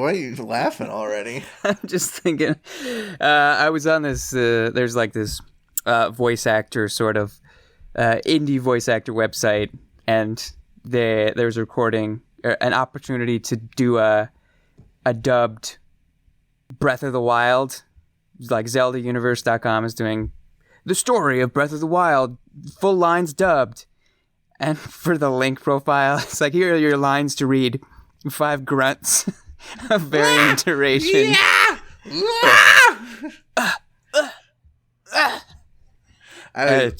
Why are you laughing already? I'm just thinking, I was on this, there's like this voice actor sort of indie voice actor website, and there's a recording, an opportunity to do a dubbed Breath of the Wild. Like ZeldaUniverse.com is doing the story of Breath of the Wild, full lines dubbed. And for the link profile, it's like, here are your lines to read. 5 grunts of varying duration. Yeah! It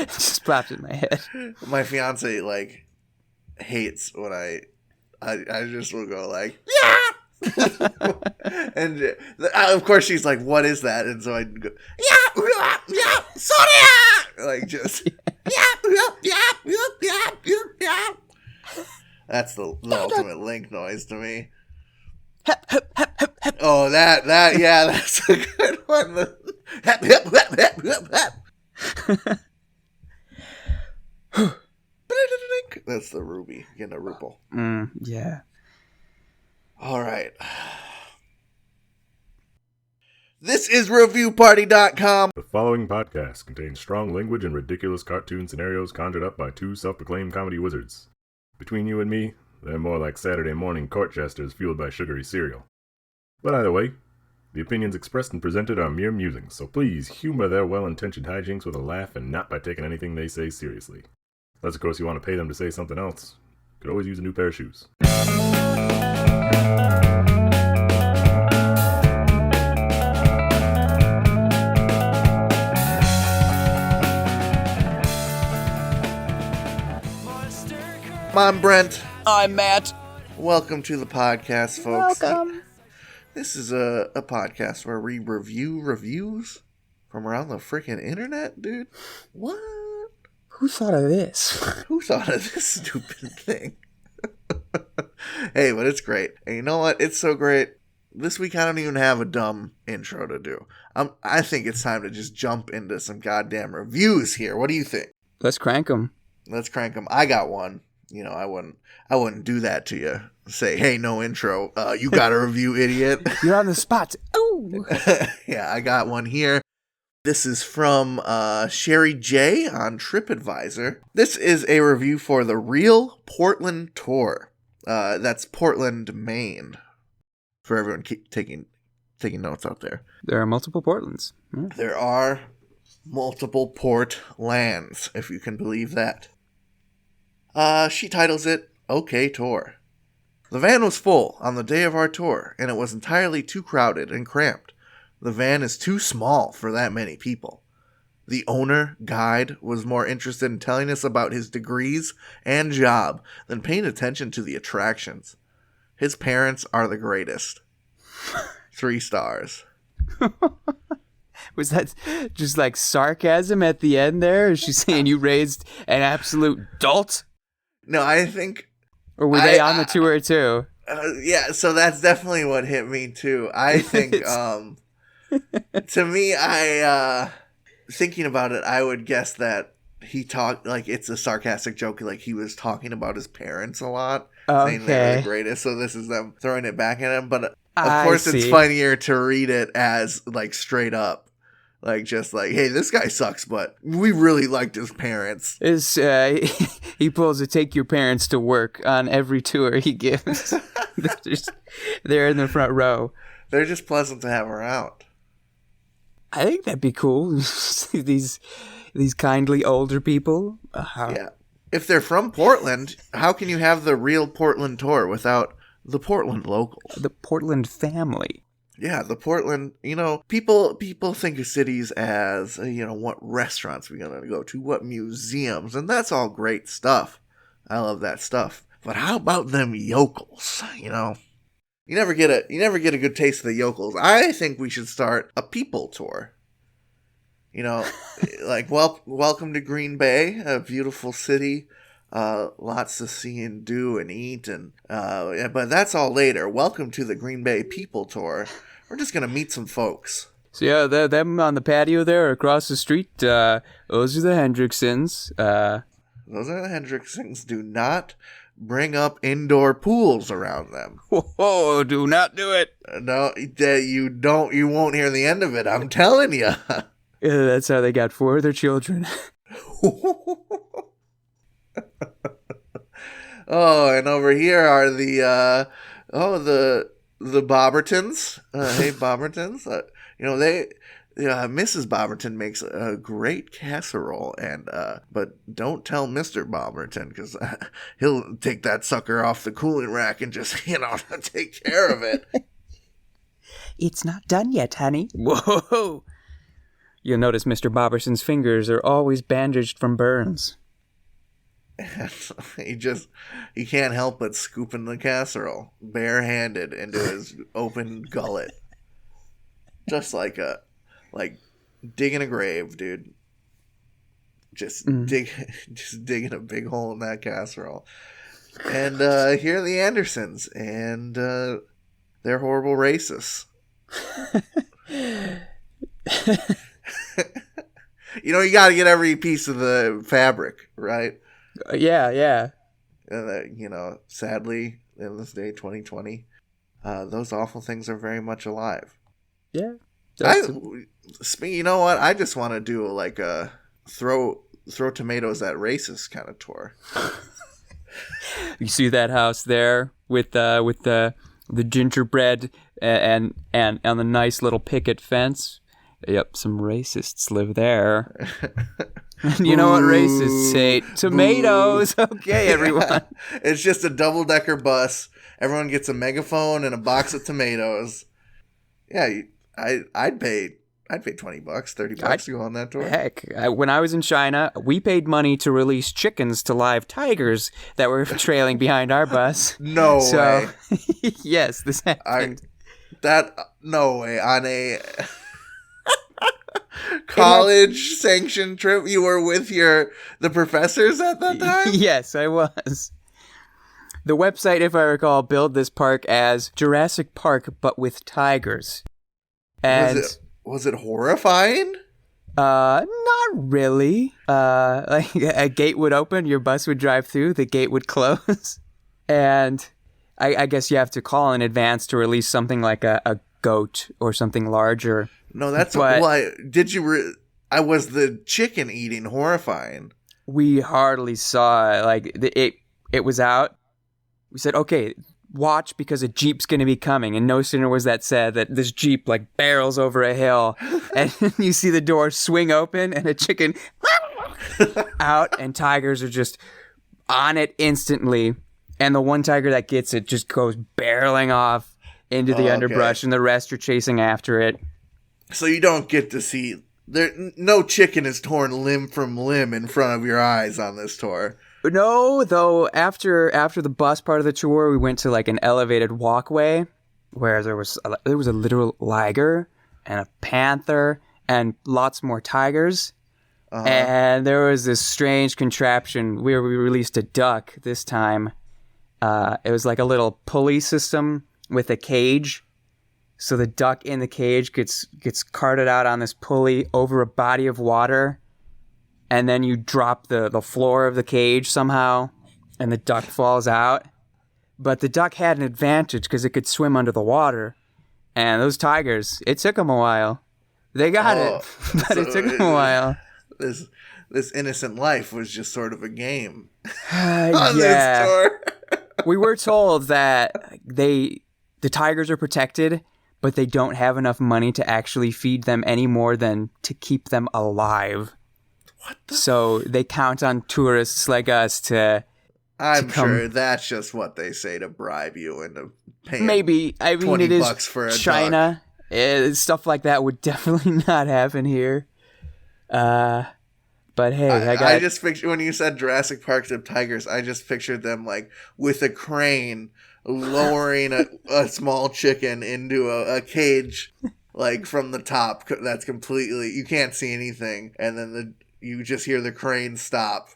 just popped in my head. My fiance like hates when I just will go like, yeah, and of course she's like, what is that? And so I go, yeah, sorry, like just yeah. That's the ultimate link noise to me. Oh, that yeah, that's a good one. That's the ruby. Getting a ruble. Yeah. All right. This is ReviewParty.com. The following podcast contains strong language and ridiculous cartoon scenarios conjured up by 2 self-proclaimed comedy wizards. Between you and me, they're more like Saturday morning court jesters fueled by sugary cereal. But either way, the opinions expressed and presented are mere musings, so please humor their well-intentioned hijinks with a laugh and not by taking anything they say seriously. Unless, of course, you want to pay them to say something else. You could always use a new pair of shoes. I'm Brent. I'm Matt. Welcome to the podcast, folks. Welcome. This is a podcast where we review reviews from around the freaking internet, dude. What? Who thought of this? Who thought of this stupid thing? Hey, but it's great. And you know what? It's so great. This week I don't even have a dumb intro to do. I think it's time to just jump into some goddamn reviews here. What do you think? Let's crank them. Let's crank them. I got one. You know, I wouldn't do that to you. Say, hey, no intro. You got a review, idiot. You're on the spot. Ooh. Yeah, I got one here. This is from Sherry J on TripAdvisor. This is a review for the Real Portland Tour. That's Portland, Maine. For everyone keep taking notes out there. There are multiple Portlands. There are multiple Portlands, if you can believe that. She titles it, Okay Tour. The van was full on the day of our tour, and it was entirely too crowded and cramped. The van is too small for that many people. The owner, guide, was more interested in telling us about his degrees and job than paying attention to the attractions. His parents are the greatest. 3 stars. Was that just like sarcasm at the end there? Is she saying you raised an absolute dolt? No, I think... Or were they on the tour too? Yeah, so that's definitely what hit me too. I think, to me, thinking about it, I would guess that he talked, like, it's a sarcastic joke, like he was talking about his parents a lot. Saying they're the greatest, so this is them throwing it back at him. But, of course, it's funnier to read it as, like, straight up. Like, just like, hey, this guy sucks, but we really liked his parents. He pulls a take your parents to work on every tour he gives. They're in the front row. They're just pleasant to have around. I think that'd be cool. these kindly older people. Yeah. If they're from Portland, how can you have the Real Portland Tour without the Portland locals? The Portland family. Yeah, the Portland, you know, people think of cities as, you know, what restaurants we're going to go to, what museums, and that's all great stuff. I love that stuff. But how about them yokels, you know? You never get a good taste of the yokels. I think we should start a people tour. You know, like, welcome to Green Bay, a beautiful city. Lots to see and do and eat, and but that's all later. Welcome to the Green Bay People Tour. We're just gonna meet some folks. So yeah, them on the patio there across the street. Those are the Hendricksons. Those are the Hendricksons. Do not bring up indoor pools around them. Whoa, do not do it. No, that you won't hear the end of it. I'm telling you. That's how they got 4 of their children. Oh, and over here are the Bobertons. Hey, Bobertons. Mrs. Boberton makes a great casserole, but don't tell Mr. Boberton, because he'll take that sucker off the cooling rack and just, take care of it. It's not done yet, honey. Whoa! You'll notice Mr. Boberson's fingers are always bandaged from burns. He can't help but scooping the casserole barehanded into his open gullet. Just like digging a grave, dude. Just digging a big hole in that casserole. And here are the Andersons, and they're horrible racists. You got to get every piece of the fabric, right? Yeah. Sadly, in this day, 2020, those awful things are very much alive. Yeah. You know what? I just want to do like a throw tomatoes at racist kind of tour. You see that house there with the gingerbread and the nice little picket fence? Yep, some racists live there. You know what racists hate? Tomatoes. Okay, everyone. It's just a double-decker bus. Everyone gets a megaphone and a box of tomatoes. Yeah, I'd pay $20, $30 to go on that tour. Heck, when I was in China, we paid money to release chickens to live tigers that were trailing behind our bus. No way. Yes, this happened. No way. On a college sanctioned trip, you were with the professors at that time? Yes, I was. The website, if I recall, billed this park as Jurassic Park, but with tigers. And was it horrifying? Not really. Like a gate would open, your bus would drive through, the gate would close, and I guess you have to call in advance to release something like a goat or something larger. No, that's why. Did you? Was the chicken eating horrifying? We hardly saw it. Like it was out. We said, okay, watch because a Jeep's going to be coming. And no sooner was that said that this Jeep like barrels over a hill and you see the door swing open and a chicken out and tigers are just on it instantly. And the one tiger that gets it just goes barreling off into the underbrush and the rest are chasing after it. So you don't get to see no chicken is torn limb from limb in front of your eyes on this tour. No, though after the bus part of the tour, we went to like an elevated walkway where there was a literal liger and a panther and lots more tigers. Uh-huh. And there was this strange contraption where we released a duck this time. It was like a little pulley system with a cage. So the duck in the cage gets carted out on this pulley over a body of water. And then you drop the floor of the cage somehow, and the duck falls out. But the duck had an advantage because it could swim under the water. And those tigers, it took them a while. They got it, but it took them a while. This innocent life was just sort of a game on this tour. We were told that the tigers are protected, but they don't have enough money to actually feed them any more than to keep them alive. So they count on tourists like us to sure that's just what they say to bribe you into paying. Maybe. I mean, $20 it is for a China. Stuff like that would definitely not happen here. But hey, I just pictured when you said Jurassic Park of tigers, I just pictured them like with a crane lowering a small chicken into a cage, like from the top. That's completely, you can't see anything, and then you just hear the crane stop,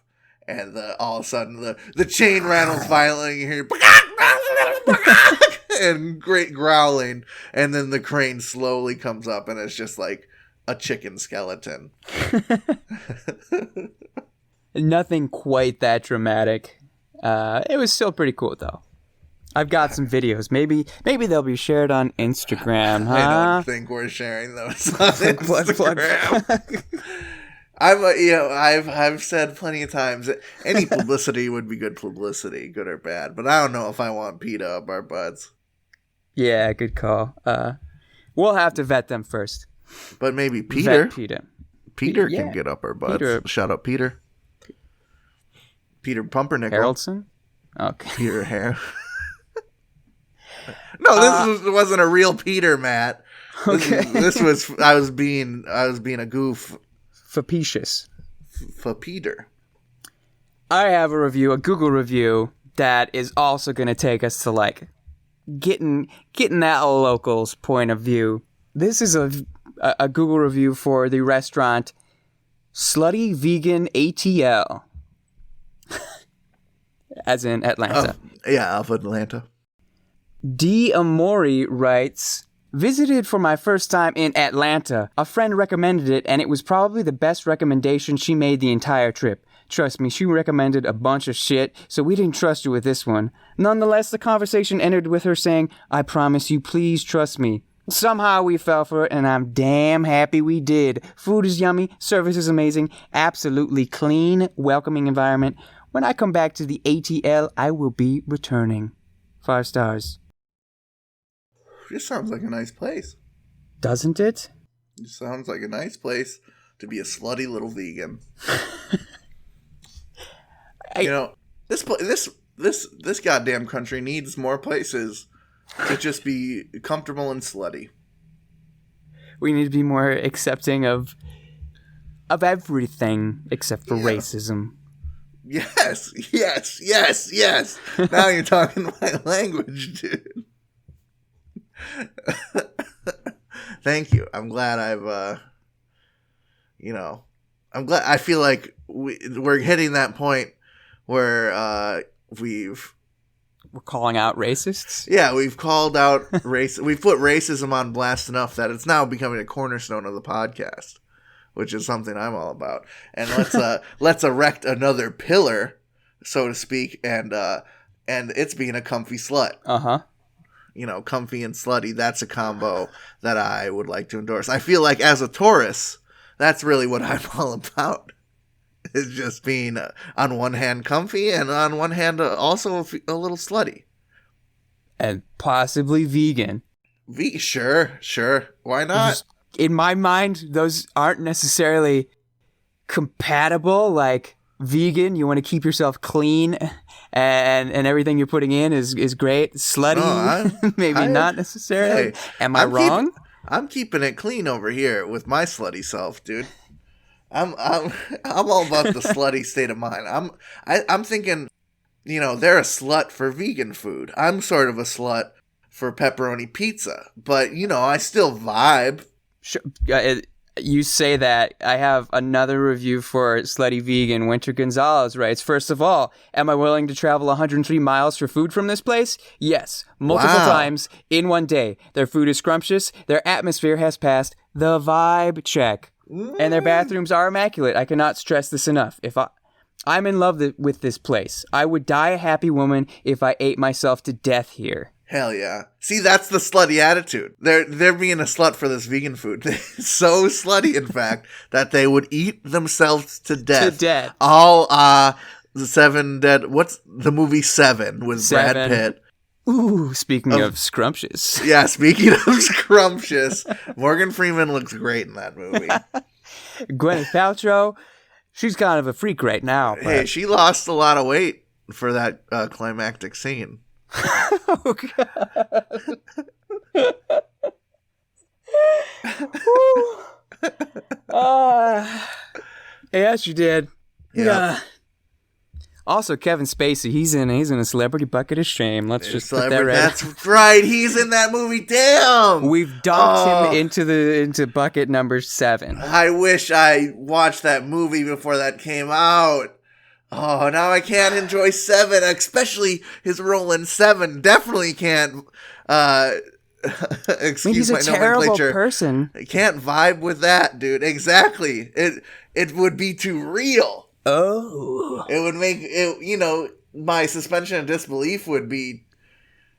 and all of a sudden the chain rattles violently. You hear and great growling, and then the crane slowly comes up, and it's just like a chicken skeleton. Nothing quite that dramatic. It was still pretty cool though. I've got some videos. Maybe they'll be shared on Instagram, huh? I don't think we're sharing those on Instagram. I've said plenty of times that any publicity would be good publicity, good or bad. But I don't know if I want PETA up our butts. Yeah, good call. We'll have to vet them first. But maybe Peter. Peter can get up our butts. Peter. Shout out Peter. Peter Pumpernickel. Harrelson? Okay. Peter Hare. No, this wasn't a real Peter, Matt. This was I was being a goof. Facetious. For Peter. I have a Google review that is also going to take us to like getting that local's point of view. This is a Google review for the restaurant Slutty Vegan ATL, as in Atlanta. Of Atlanta. D. Amori writes, visited for my first time in Atlanta. A friend recommended it, and it was probably the best recommendation she made the entire trip. Trust me, she recommended a bunch of shit, so we didn't trust her with this one. Nonetheless, the conversation ended with her saying, I promise you, please trust me. Somehow we fell for it, and I'm damn happy we did. Food is yummy, service is amazing, absolutely clean, welcoming environment. When I come back to the ATL, I will be returning. 5 stars. This sounds like a nice place. Doesn't it? It sounds like a nice place to be a slutty little vegan. This goddamn country needs more places to just be comfortable and slutty. We need to be more accepting of everything except for racism. Yes. Now you're talking my language, dude. Thank you. I'm glad I feel like we're hitting that point where we're calling out racists. Yeah, we've called out race. We've put racism on blast enough that it's now becoming a cornerstone of the podcast, which is something I'm all about. And let's erect another pillar, so to speak, and it's being a comfy slut. Comfy and slutty, that's a combo that I would like to endorse. I feel like as a Taurus, that's really what I'm all about. It's just being on one hand comfy and on one hand also a little slutty. And possibly vegan. Sure. Why not? In my mind, those aren't necessarily compatible. Like vegan, you want to keep yourself clean and everything you're putting in is great. Slutty, maybe not necessarily. Hey, Am I wrong? I'm keeping it clean over here with my slutty self, dude. I'm all about the slutty state of mind. I'm thinking, they're a slut for vegan food. I'm sort of a slut for pepperoni pizza, but I still vibe. Sure. You say that. I have another review for Slutty Vegan. Winter Gonzalez writes, first of all, am I willing to travel 103 miles for food from this place? Yes, multiple times in one day. Their food is scrumptious. Their atmosphere has passed the vibe check. And their bathrooms are immaculate. I cannot stress this enough. I'm in love with this place. I would die a happy woman if I ate myself to death here. Hell yeah. See, that's the slutty attitude. They're being a slut for this vegan food. So slutty, in fact, that they would eat themselves to death. All, the 7 Dead... What's the movie 7 with Brad Pitt? Ooh, speaking of scrumptious. Yeah, speaking of scrumptious, Morgan Freeman looks great in that movie. Gwyneth Paltrow, she's kind of a freak right now. But... Hey, she lost a lot of weight for that climactic scene. Oh, God. Yes, you did. Yeah. Also, Kevin Spacey, he's in a celebrity bucket of shame. Let's just put that right. That's right. He's in that movie. Damn. We've dumped him into bucket number 7. I wish I watched that movie before that came out. Oh, now I can't enjoy 7, especially his role in 7. Definitely can't. Excuse my nomenclature. He's a terrible person. I can't vibe with that, dude. Exactly. It would be too real. Oh. It would make it. my suspension of disbelief would be,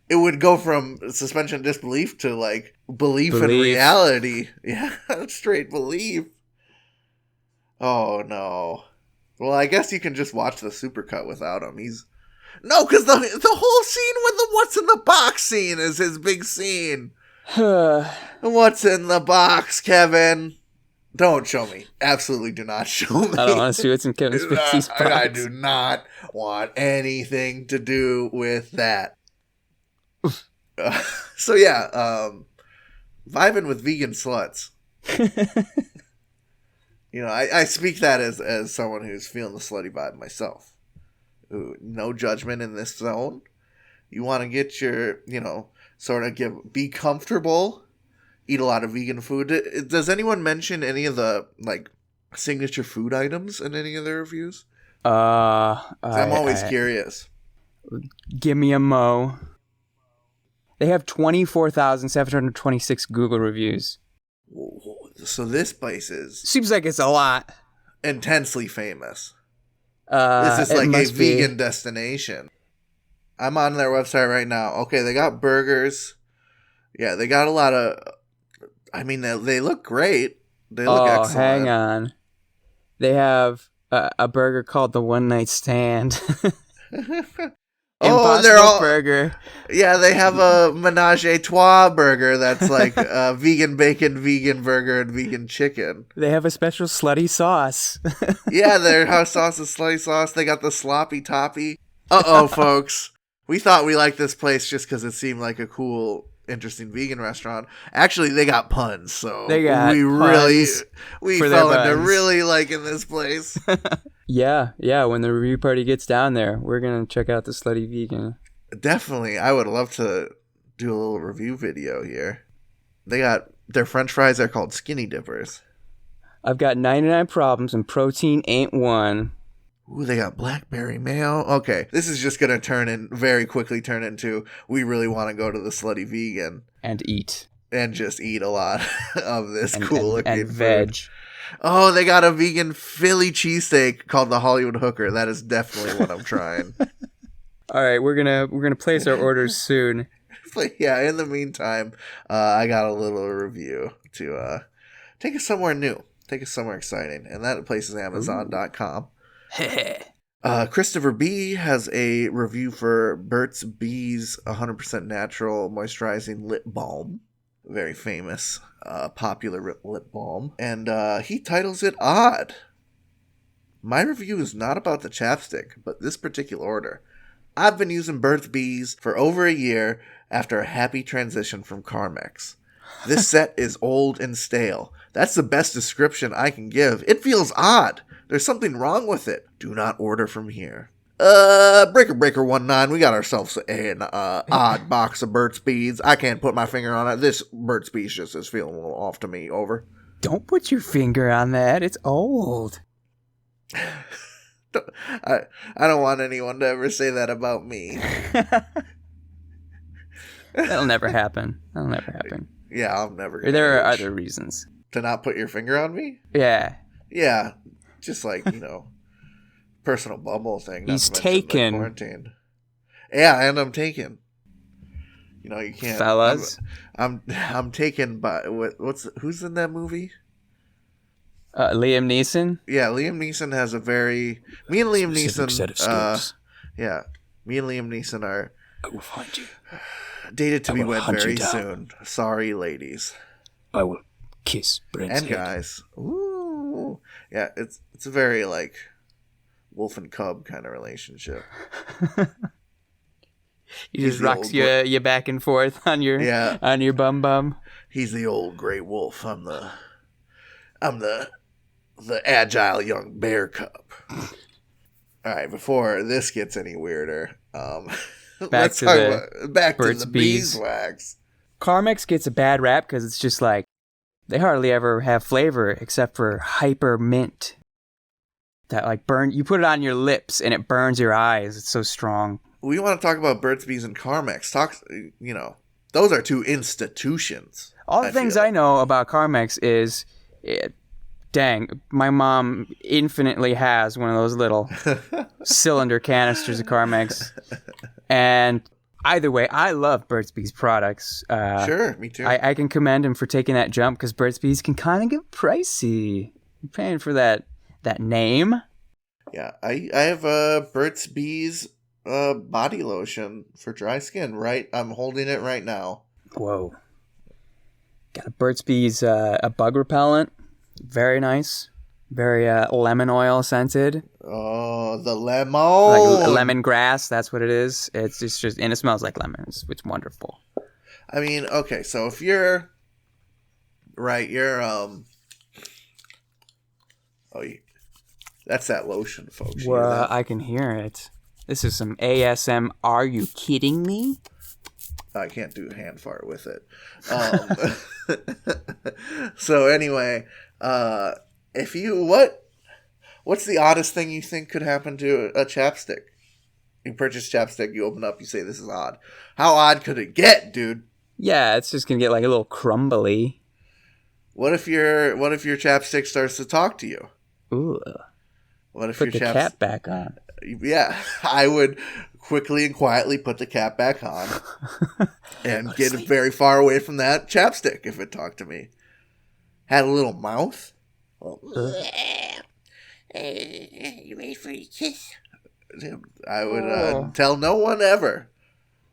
it would go from suspension of disbelief to like belief in reality. Yeah, straight belief. Oh no. Well, I guess you can just watch the supercut without him. No, because the whole scene with the what's in the box scene is his big scene. What's in the box, Kevin? Don't show me. Absolutely do not show me. I don't want to see what's in Kevin Spacey's box. I do not want anything to do with that. So yeah, vibing with vegan sluts. You know, I speak that as someone who's feeling the slutty vibe myself. Ooh, no judgment in this zone. You want to get your, you know, sort of be comfortable, eat a lot of vegan food. Does anyone mention any of the, like, signature food items in any of their reviews? I'm always curious. Give me a mo. They have 24,726 Google reviews. So this place seems like it's a lot. Intensely famous. This is like a vegan destination. I'm on their website right now. Okay, they got burgers. Yeah, they got a lot of... I mean, they look great. They look excellent. Hang on. They have a burger called the One Night Stand. They're all burger. Yeah, they have a menage a trois burger that's like vegan bacon, vegan burger, and vegan chicken. They have a special slutty sauce. Yeah, their house sauce is slutty sauce. They got the sloppy toppy. Uh-oh, folks. We thought we liked this place just because it seemed like a cool, interesting vegan restaurant. Actually, they got puns, so we fell into really liking this place. Yeah. When the review party gets down there, we're going to check out the Slutty Vegan. Definitely. I would love to do a little review video here. They got their french fries are called skinny dippers. I've got 99 problems and protein ain't one. Ooh, they got blackberry mayo. Okay, this is just going to very quickly turn into we really want to go to the Slutty Vegan. And eat. And just eat a lot of this cool-looking and veg. Food. Oh, they got a vegan Philly cheesesteak called the Hollywood Hooker. That is definitely what I'm trying. All right, we're gonna place our orders soon. But yeah, in the meantime, I got a little review to take us somewhere new, take us somewhere exciting, and that place is Amazon.com. Christopher B has a review for Burt's Bees 100% natural moisturizing lip balm. Very famous, popular lip balm. And he titles it Odd. My review is not about the chapstick, but this particular order. I've been using Burt's Bees for over a year after a happy transition from Carmex. This set is old and stale. That's the best description I can give. It feels odd. There's something wrong with it. Do not order from here. Breaker19, we got ourselves an odd box of Burt's Bees. I can't put my finger on it. This Burt's Bees just is feeling a little off to me. Over. Don't put your finger on that. It's old. I don't want anyone to ever say that about me. That'll never happen. Yeah, I'll never. There are other reasons. To not put your finger on me? Yeah. Yeah. Just like, personal bubble thing. He's taken. Quarantine. Yeah, and I'm taken. You can't. Fellas. I'm taken by who's in that movie? Liam Neeson? Yeah, Liam Neeson has a very... Me and Liam Neeson... set of skills. Yeah. Me and Liam Neeson are... I will find you. Dated to be wed very soon. Sorry, ladies. I will kiss Brent's and guys. Ooh. Yeah, it's a very, wolf and cub kind of relationship. He just rocks you back and forth on your bum. He's the old gray wolf. I'm the agile young bear cub. All right, before this gets any weirder, let's talk about Burt's beeswax. Carmex gets a bad rap because it's just they hardly ever have flavor except for hyper mint. That burn. You put it on your lips and it burns your eyes. It's so strong. We want to talk about Burt's Bees and Carmex. Those are two institutions. All the things I know about Carmex is dang, my mom infinitely has one of those little cylinder canisters of Carmex. And either way, I love Burt's Bees products. Sure, me too. I can commend him for taking that jump because Burt's Bees can kind of get pricey. You're paying for that name. Yeah, I have a Burt's Bees body lotion for dry skin, right? I'm holding it right now. Whoa. Got a Burt's Bees, a bug repellent. Very nice. Very lemon oil scented. Oh, the lemon. Like lemongrass, that's what it is. It's just and it smells like lemons. It's wonderful. I mean, okay, so if you're right, that's that lotion, folks. You hear Well, that? I can hear it. This is some ASM. Are you kidding me? I can't do hand fart with it. So anyway, what's the oddest thing you think could happen to a chapstick? You purchase chapstick, you open up, you say this is odd. How odd could it get, dude? Yeah, it's just gonna get like a little crumbly. What if your chapstick starts to talk to you? Ooh. What if Put the cap back on. Yeah, I would quickly and quietly put the cap back on and get very far away from that chapstick if it talked to me. Had a little mouth. You ready for your kiss? I would tell no one ever.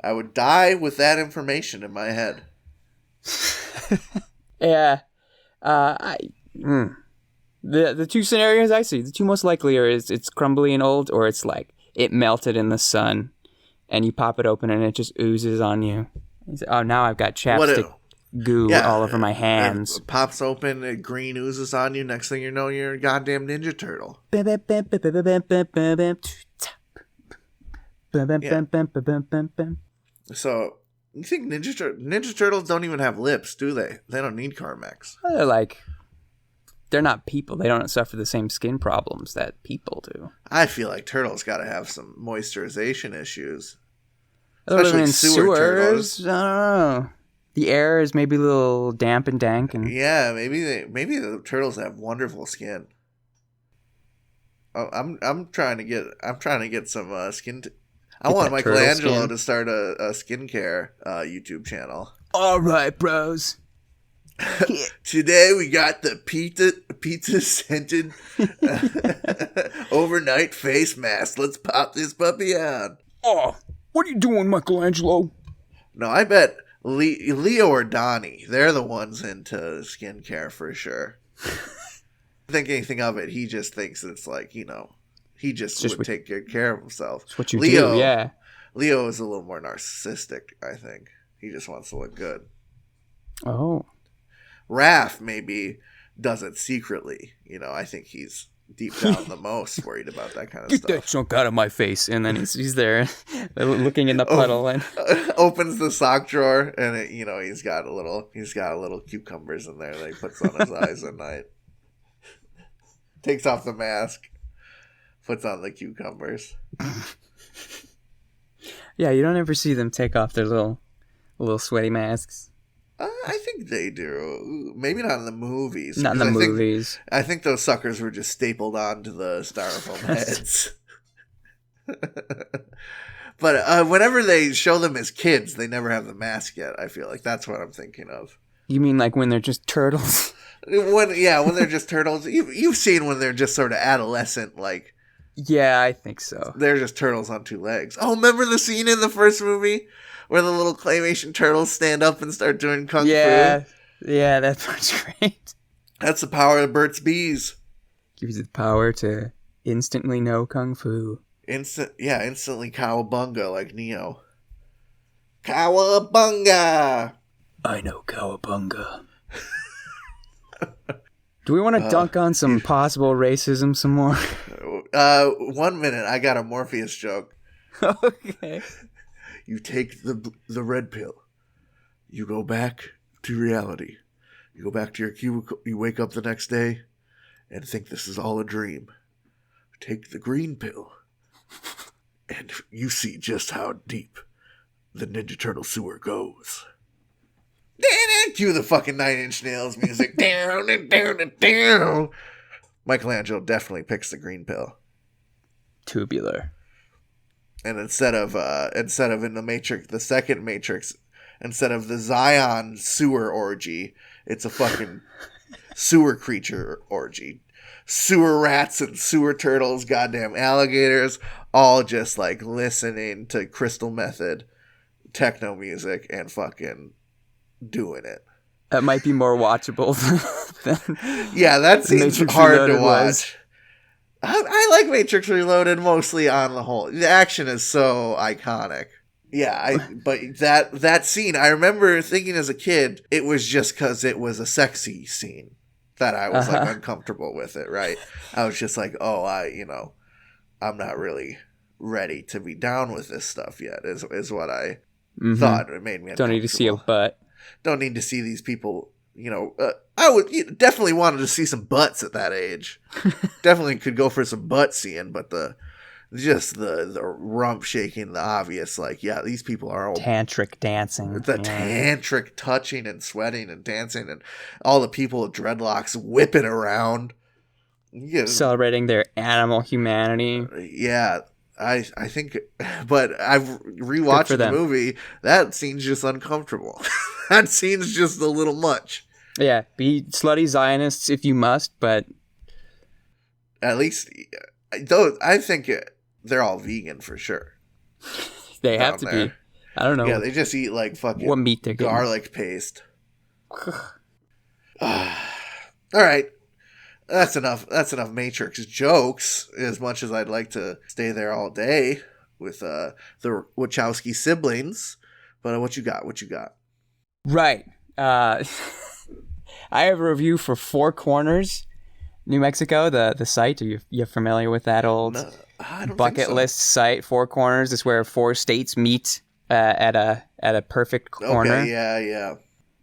I would die with that information in my head. Yeah. The two scenarios I see, the two most likely are it's crumbly and old, or it's like it melted in the sun and you pop it open and it just oozes on you. You say, oh, now I've got chapstick goo all over my hands. It pops open, it green oozes on you. Next thing you know, you're a goddamn Ninja Turtle. So, you think Ninja Turtles don't even have lips, do they? They don't need Carmex. They're not people. They don't suffer the same skin problems that people do. I feel like turtles got to have some moisturization issues. Especially Especially in sewer sewers. turtles. I don't know. The air is maybe a little damp and dank. And Yeah, maybe the turtles have wonderful skin. Oh, I'm trying to get some skin. I want that turtle Michelangelo skin. to start a skincare YouTube channel. all right, bros. Today we got the pizza scented overnight face mask. Let's pop this puppy on. Oh, what are you doing, Michelangelo? No, I bet Leo or Donnie, they're the ones into skincare for sure. Think anything of it. He just thinks it's like, he just would take good care of himself. That's what you Leo, do, yeah. Leo is a little more narcissistic, I think. He just wants to look good. Oh. Raph maybe does it secretly. I think he's deep down the most worried about that kind of Get stuff. that chunk out of my face. And then he's there looking in the puddle and Opens the sock drawer and he's got a little cucumbers in there that he puts on his eyes at night. Takes off the mask, puts on the cucumbers. yeah, you don't ever see them take off their little sweaty masks. I think they do. Maybe not in the movies. Not in the 'Cause movies. I think those suckers were just stapled onto the styrofoam heads. But whenever they show them as kids, they never have the mask yet. I feel like that's what I'm thinking of. You mean like when they're just turtles? When they're just turtles. You've seen when they're just sort of adolescent, like Yeah, I think so. they're just turtles on two legs. Oh, remember the scene in the first movie where the little claymation turtles stand up and start doing kung fu? Yeah, that part's great. That's the power of Burt's Bees. Gives you the power to instantly know kung fu. Instantly cowabunga like Neo. Cowabunga! I know cowabunga. Do we want to dunk on some possible racism some more? 1 minute, I got a Morpheus joke. Okay. You take the red pill. You go back to reality. You go back to your cubicle. You wake up the next day and think this is all a dream. Take the green pill. And you see just how deep the Ninja Turtle sewer goes. Cue the fucking Nine Inch Nails music. Down and down and down. Michelangelo definitely picks the green pill. Tubular. And instead of in the Matrix, the second Matrix, instead of the Zion sewer orgy, it's a fucking sewer creature orgy. Sewer rats and sewer turtles, goddamn alligators, all just like listening to Crystal Method techno music and fucking doing it. That might be more watchable than Yeah, that seems Matrix hard Reloaded to watch. was. I like Matrix Reloaded mostly on the whole. The action is so iconic. Yeah, but that scene, I remember thinking as a kid, it was just because it was a sexy scene that I was like uncomfortable with it, right? I was just like, oh, I'm not really ready to be down with this stuff yet, is what I thought. It made me uncomfortable. Don't need to see a butt. Don't need to see these people, I would definitely wanted to see some butts at that age. Definitely could go for some butt seeing, but the rump shaking, the obvious, like, yeah, these people are all Tantric dancing. the tantric touching and sweating and dancing, and all the people with dreadlocks whipping around. Yeah, celebrating their animal humanity. yeah. I think, but I've rewatched the movie. That scene's just uncomfortable. That scene's just a little much. Yeah, be slutty Zionists if you must, but at least, though, I think they're all vegan for sure. They have to be. I don't know. Yeah, they just eat like fucking what meat they're garlic paste. All right. That's enough. That's enough Matrix jokes. As much as I'd like to stay there all day with the Wachowski siblings, but what you got? What you got? Right. I have a review for Four Corners, New Mexico. The site. Are you familiar with that old bucket list site? Four Corners is where 4 states meet at a perfect corner. Okay. Yeah.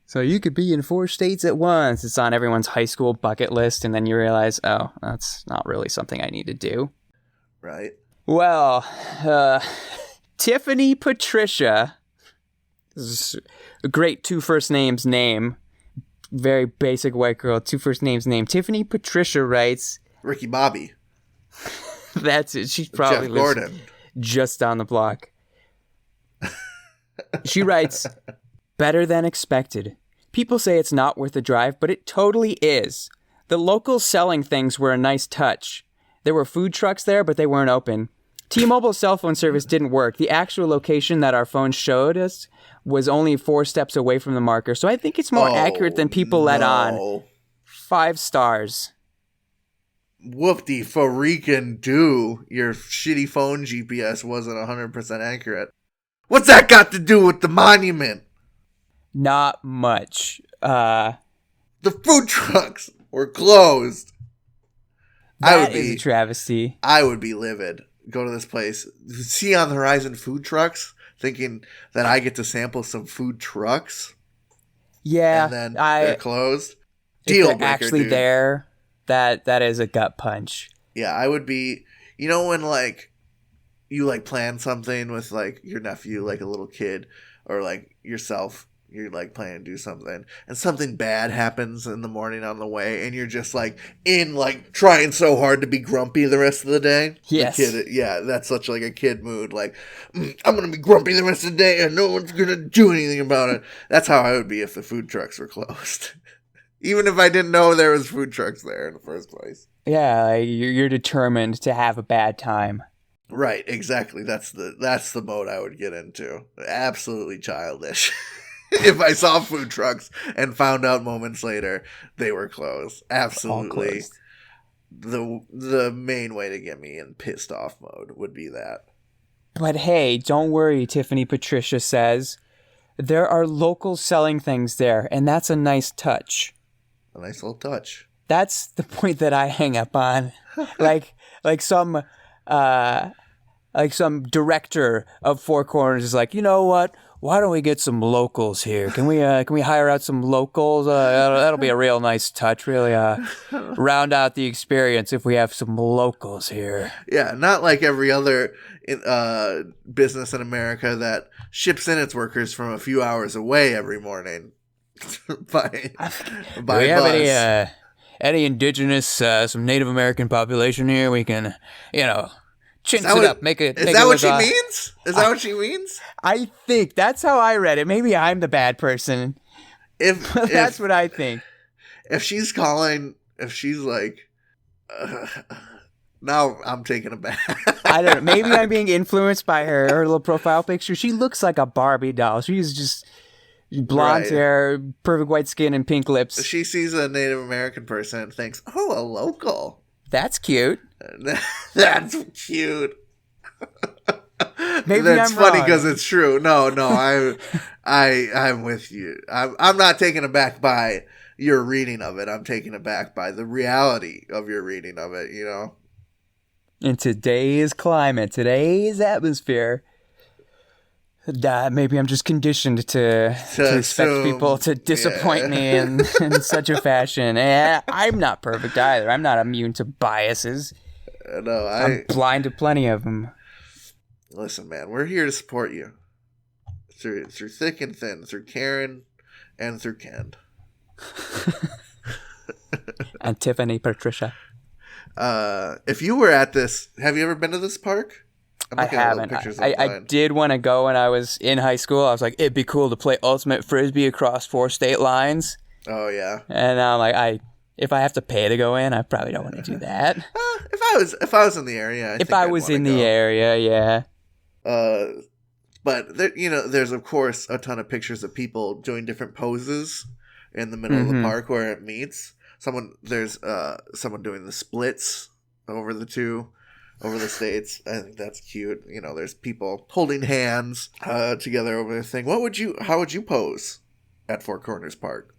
So you could be in 4 states at once. It's on everyone's high school bucket list, and then you realize, oh, that's not really something I need to do. Right. Well, Tiffany Patricia, this is a great 2 first names name, very basic white girl, 2 first names name. Tiffany Patricia writes, Ricky Bobby. That's it. She's probably Jeff Gordon. Just down the block. She writes, better than expected. People say it's not worth the drive, but it totally is. The locals selling things were a nice touch. There were food trucks there, but they weren't open. T-Mobile's cell phone service didn't work. The actual location that our phone showed us was only 4 steps away from the marker, so I think it's more accurate than people let on. 5 stars. Whoop-de freaking do. Your shitty phone GPS wasn't 100% accurate. What's that got to do with the monument? Not much. The food trucks were closed. That is a travesty. I would be livid. Go to this place, see on the horizon food trucks, thinking that I get to sample some food trucks. Yeah, and then they're closed. Deal breaker, actually, dude. There, that is a gut punch. Yeah, I would be. You know when like you like plan something with like your nephew, like a little kid, or like yourself. You're like planning to do something and something bad happens in the morning on the way and you're just like in like trying so hard to be grumpy the rest of the day. Yes. That's such like a kid mood. Like, I'm going to be grumpy the rest of the day and no one's going to do anything about it. That's how I would be if the food trucks were closed. Even if I didn't know there was food trucks there in the first place. Yeah, you're determined to have a bad time. Right, exactly. That's the mode I would get into. Absolutely childish. If I saw food trucks and found out moments later they were closed. Absolutely. The main way to get me in pissed off mode would be that. But hey, don't worry, Tiffany Patricia says. There are locals selling things there, and that's a nice touch. A nice little touch. That's the point that I hang up on. like some director of Four Corners is like, you know what? Why don't we get some locals here? Can we hire out some locals? That'll be a real nice touch. Really round out the experience if we have some locals here. Yeah, not like every other business in America that ships in its workers from a few hours away every morning. by Do by we have bus. any indigenous, some Native American population here? We can, Is chintz that it what, up, make it is make that it what look. she means? Is that what she means? I think that's how I read it. Maybe I'm the bad person. If That's if what I think. if she's calling, if she's like, uh, now I'm taking it back. I don't know. Maybe I'm being influenced by her little profile picture. She looks like a Barbie doll. She's just blonde Right. hair, perfect white skin, and pink lips. She sees a Native American person and thinks, "Oh, a local. That's cute. That's cute." Maybe That's I'm funny wrong. because it's true. No, I'm with you. I'm not taken aback by your reading of it. I'm taken aback by the reality of your reading of it. You know. In today's climate, today's atmosphere, maybe I'm just conditioned to expect assume, people to disappoint me in such a fashion. I'm not perfect either. I'm not immune to biases. No, I'm blind to plenty of them. Listen, man. We're here to support you through thick and thin, through Karen and through Ken. And Tiffany Patricia. If you were at this, have you ever been to this park? I'm I looking at little haven't. pictures I online. did want to go when I was in high school. I was like, it'd be cool to play ultimate frisbee across 4 state lines. Oh yeah. And I'm like, if I have to pay to go in, I probably don't want to do that. If I was in the area, If I was in the area, yeah. But there, there's of course a ton of pictures of people doing different poses in the middle of the park where it meets. There's someone doing the splits over the states. I think that's cute. There's people holding hands together over the thing. How would you pose at Four Corners Park?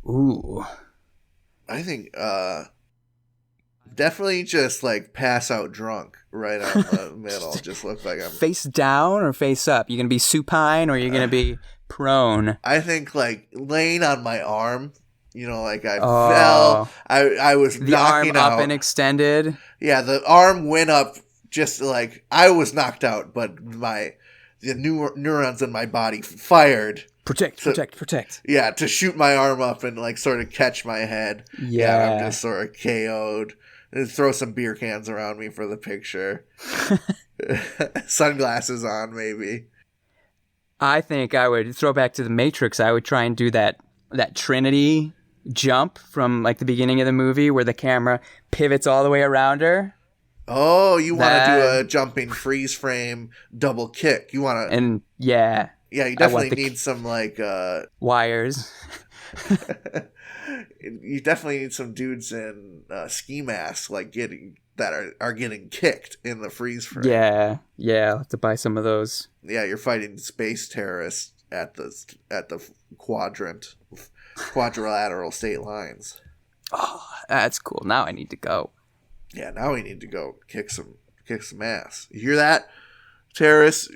Ooh. I think definitely just like pass out drunk right out in the middle. Just look like I'm Face down or face up? You gonna be supine or you gonna be prone? I think like laying on my arm, like I Oh. fell. I was The arm knocking up out. and extended. Yeah, the arm went up just like I was knocked out, but the neurons in my body fired. Protect. Yeah, to shoot my arm up and like sort of catch my head. Yeah. And I'm just sort of KO'd. And throw some beer cans around me for the picture. Sunglasses on, maybe. I think I would throw back to the Matrix. I would try and do that Trinity jump from like the beginning of the movie where the camera pivots all the way around her. Oh, you want to do That- a jumping freeze frame double kick. You want to... And yeah, Yeah, you I want definitely the- need some like... wires. You definitely need some dudes in ski masks like that are getting kicked in the freeze frame. Yeah, I'll have to buy some of those. Yeah, you're fighting space terrorists at the quadrilateral state lines. Oh, that's cool. Now I need to go. Yeah, now we need to go kick some ass. You hear that, terrorists?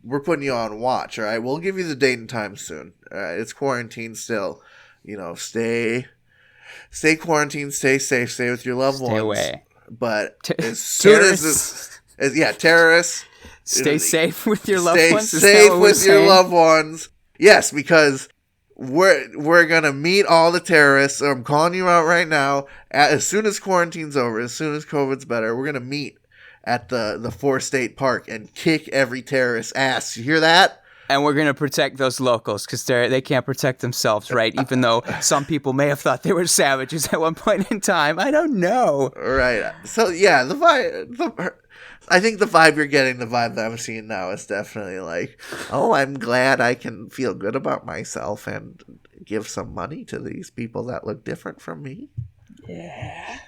We're putting you on watch. All right, we'll give you the date and time soon. All right, it's quarantine still. Stay quarantined, stay safe, stay with your loved Stay ones. away. But as soon Terrorists, as terrorists, stay safe with your loved stay ones. Is that safe what we're with your saying? loved ones. Yes, because we're gonna meet all the terrorists. I'm calling you out right now. As soon as quarantine's over, as soon as COVID's better, we're gonna meet at the 4-state park and kick every terrorist's ass. You hear that? And we're gonna protect those locals because they can't protect themselves, right? Even though some people may have thought they were savages at one point in time. I don't know. All right. So yeah, the vibe. I think the vibe you're getting, the vibe that I'm seeing now, is definitely like, oh, I'm glad I can feel good about myself and give some money to these people that look different from me. Yeah.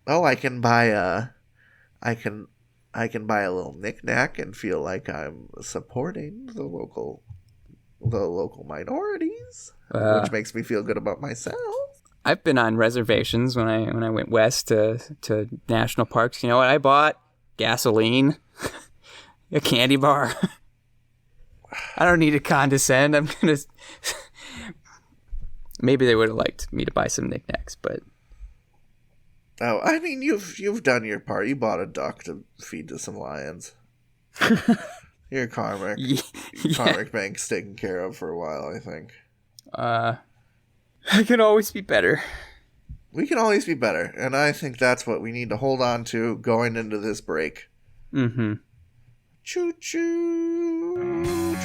Oh, I can buy a little knickknack and feel like I'm supporting the local minorities, which makes me feel good about myself. I've been on reservations when I went west to national parks. You know what I bought? Gasoline, a candy bar. I don't need to condescend. I'm gonna. Maybe they would have liked me to buy some knickknacks, but Oh, I mean, you've done your part. You bought a duck to feed to some lions. Your karmic yeah. karmic bank's taken care of for a while, I think. I can always be better. We can always be better, and I think that's what we need to hold on to going into this break. Mm-hmm. Choo-choo.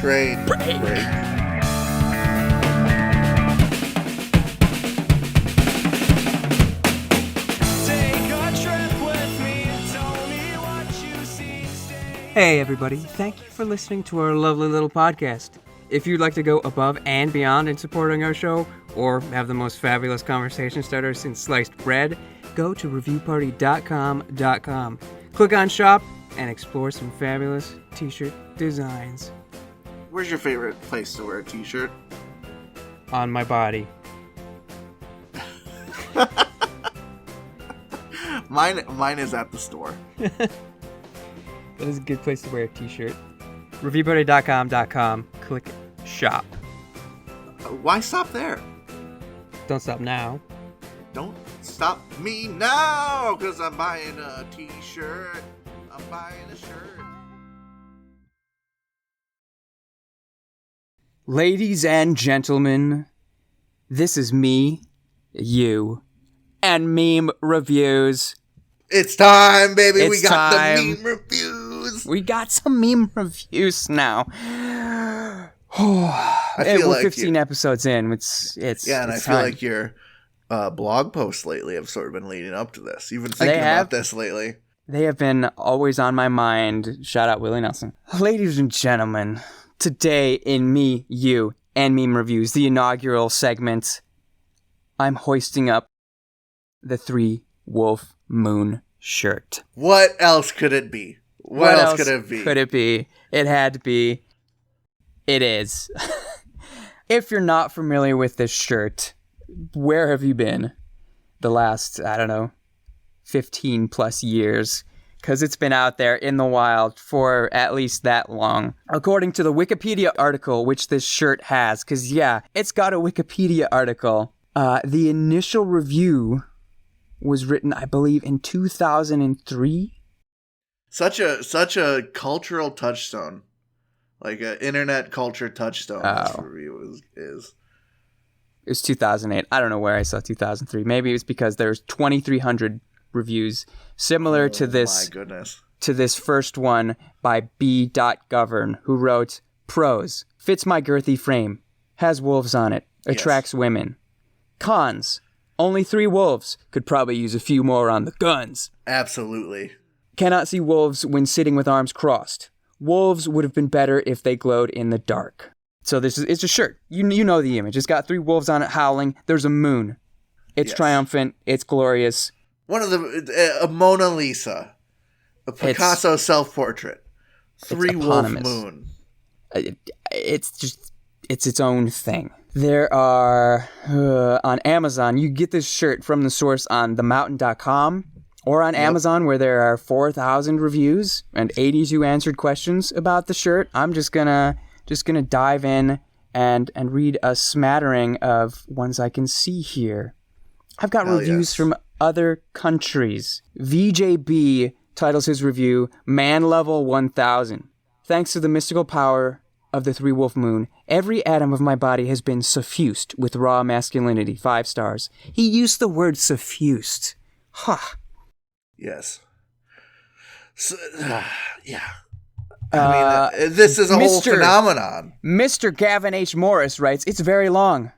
Train. Break. Hey everybody, thank you for listening to our lovely little podcast. If you'd like to go above and beyond in supporting our show, or have the most fabulous conversation starter since sliced bread, go to reviewparty.com. Click on shop and explore some fabulous t-shirt designs. Where's your favorite place to wear a t-shirt? On my body. Mine is at the store. That is a good place to wear a t-shirt. Reviewparty.com. Click shop. Why stop there? Don't stop now. Don't stop me now, because I'm buying a t-shirt. I'm buying a shirt. Ladies and gentlemen, this is me, you, and meme reviews. It's time, baby. It's we got time. the meme reviews. We got some meme reviews now. I feel We're like 15 episodes in. It's yeah, and it's I feel time. like your blog posts lately have sort of been leading up to this. You've been thinking about this lately. They have been always on my mind. Shout out Willie Nelson. Ladies and gentlemen, today in Me, You, and Meme Reviews, the inaugural segment, I'm hoisting up the 3 Wolf Moon shirt. What else could it be? What else could it be? Could it be? It had to be. It is. If you're not familiar with this shirt, where have you been the last, 15 plus years? Because it's been out there in the wild for at least that long. According to the Wikipedia article, which this shirt has, because yeah, it's got a Wikipedia article, the initial review was written, I believe, in 2003. Such a cultural touchstone, like an internet culture touchstone. This review is. It was 2008. I don't know where I saw 2003. Maybe it was because there's 2,300 reviews similar to this. My goodness. To this first one by B.Govern, who wrote, Pros: fits my girthy frame, has wolves on it, attracts women. Cons: only 3 wolves, could probably use a few more on the guns. Absolutely. Cannot see wolves when sitting with arms crossed. Wolves would have been better if they glowed in the dark. So it's a shirt. You know the image. It's got 3 wolves on it howling. There's a moon. It's triumphant. It's glorious. One of a Mona Lisa, a Picasso self-portrait, 3 wolf moon. It's its own thing. There are on Amazon. You get this shirt from the source on themountain.com. Or on Amazon, where there are 4,000 reviews and 82 answered questions about the shirt. I'm just gonna dive in and read a smattering of ones I can see here. I've got reviews from other countries. VJB titles his review, Man Level 1000. Thanks to the mystical power of the 3 Wolf Moon, every atom of my body has been suffused with raw masculinity. 5 stars. He used the word suffused. Ha. Yes. So, yeah. I mean, this is a whole phenomenon. Mr. Gavin H. Morris writes, it's very long.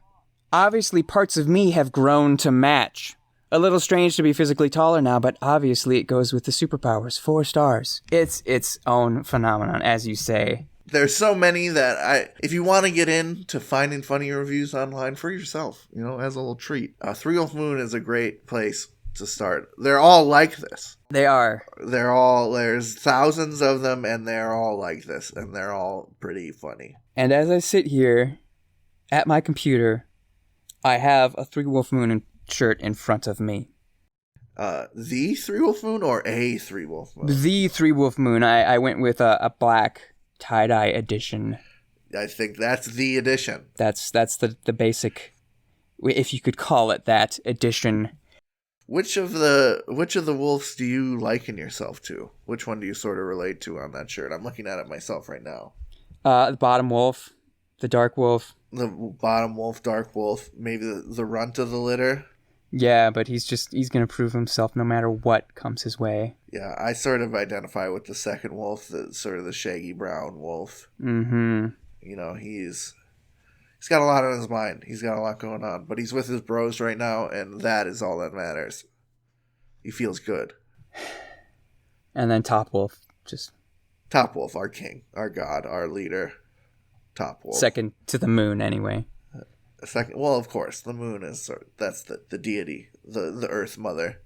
Obviously, parts of me have grown to match. A little strange to be physically taller now, but obviously it goes with the superpowers. 4 stars. It's its own phenomenon, as you say. There's so many that if you want to get into finding funny reviews online for yourself, as a little treat, 3 Wolf Moon is a great place to start. They're all like this. They are. There's thousands of them, and they're all like this, and they're all pretty funny. And as I sit here at my computer, I have a 3 Wolf Moon shirt in front of me. The 3 Wolf Moon or a 3 Wolf Moon? The 3 Wolf Moon. I went with a black tie-dye edition. I think that's the edition. That's the basic, if you could call it that, edition. Which of the wolves do you liken yourself to? Which one do you sort of relate to on that shirt? I'm looking at it myself right now. The bottom wolf, the dark wolf, The bottom wolf, dark wolf, maybe the runt of the litter. Yeah, but he's going to prove himself no matter what comes his way. Yeah, I sort of identify with the second wolf, the sort of the shaggy brown wolf. Mm-hmm. You know, he's got a lot on his mind. He's got a lot going on, but he's with his bros right now, and that is all that matters. He feels good. And then Top Wolf, just... Top Wolf, our king, our god, our leader. Top Wolf. Second to the moon, anyway. Second, well, of course, the moon is that's the deity, the Earth Mother.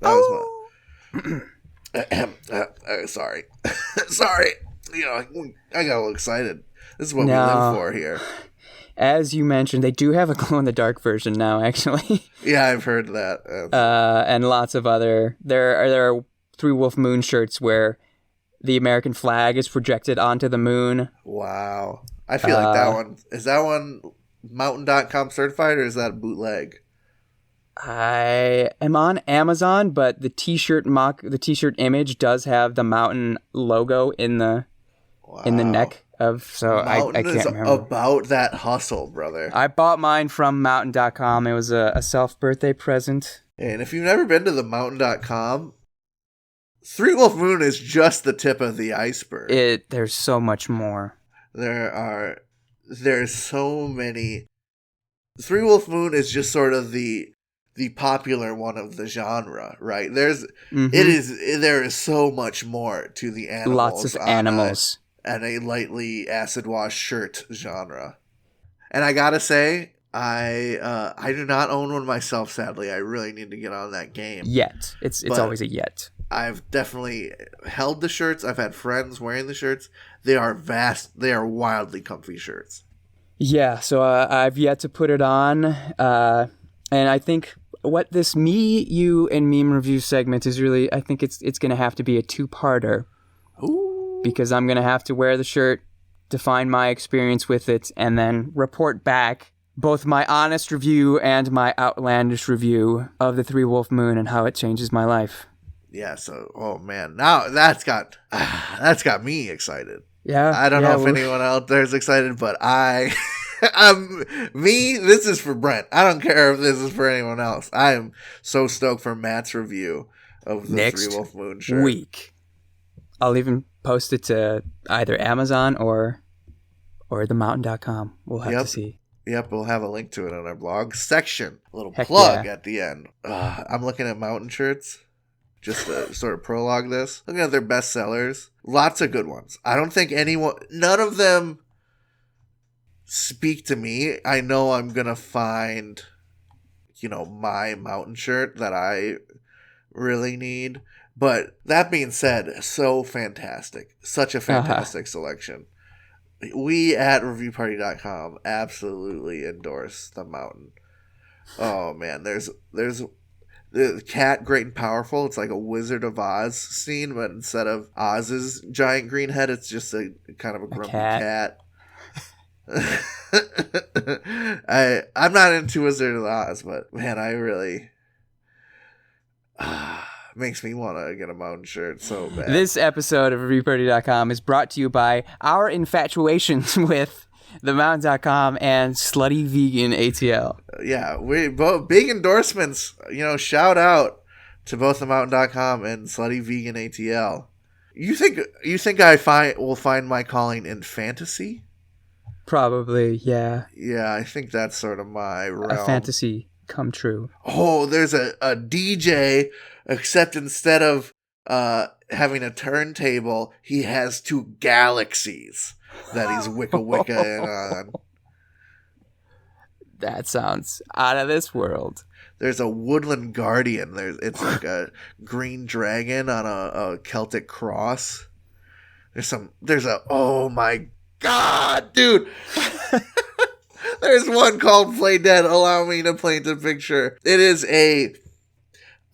That was my. Sorry, sorry. You know, I got a little excited. This is what we live for here. As you mentioned, they do have a glow-in-the-dark version now, actually. Yeah, I've heard that. And lots of other... There are Three Wolf Moon shirts where the American flag is projected onto the moon. Wow. I feel like that one... Is that one Mountain.com certified, or is that a bootleg? I am on Amazon, but the t-shirt image does have the Mountain logo in the neck of, so I can't remember. About that hustle, brother. I bought mine from Mountain.com. It was a self-birthday present. And if you've never been to the Mountain.com, Three Wolf Moon is just the tip of the iceberg. There's so much more. There's so many. Three Wolf Moon is just sort of the popular one of the genre, right? There is so much more to the animals. Lots of animals. And a lightly acid wash shirt genre. And I gotta say, I do not own one myself, sadly. I really need to get on that game. Yet. It's always a yet. I've definitely held the shirts. I've had friends wearing the shirts. They are vast. They are wildly comfy shirts. Yeah, so I've yet to put it on. And I think what this Me, You, and Meme Review segment is really, I think it's going to have to be a two-parter. Ooh. Because I'm going to have to wear the shirt, define my experience with it, and then report back both my honest review and my outlandish review of the Three Wolf Moon and how it changes my life. Yeah, so, oh man, now that's got me excited. Yeah. I don't know if anyone out there is excited, but this is for Brent. I don't care if this is for anyone else. I am so stoked for Matt's review of the Three Wolf Moon shirt. Next week, I'll even post it to either Amazon or the Mountain.com. We'll have to see. Yep, we'll have a link to it on our blog section. A little plug at the end. I'm looking at Mountain shirts. Just to sort of prologue this. Looking at their best sellers. Lots of good ones. I don't think none of them speak to me. I know I'm going to find, my Mountain shirt that I really need. But that being said, so fantastic. Such a fantastic selection. We at reviewparty.com absolutely endorse the Mountain. Oh man, there's the cat, Great and Powerful. It's like a Wizard of Oz scene, but instead of Oz's giant green head, it's just a kind of a grumpy cat. I'm not into Wizard of Oz, but man, I really makes me want to get a Mountain shirt so bad. This episode of ReviewParty.com is brought to you by our infatuations with the Mountain.com and Slutty Vegan ATL. Yeah, we both big endorsements. Shout out to both the Mountain.com and Slutty Vegan ATL. You think I will find my calling in fantasy? Probably, yeah. Yeah, I think that's sort of my realm. A fantasy come true. Oh, there's a DJ, except instead of having a turntable, he has two galaxies that he's wicca on. That sounds out of this world. There's a woodland guardian. It's like a green dragon on a Celtic cross. Oh my god, dude. There's one called Play Dead. Allow me to paint a picture. It is a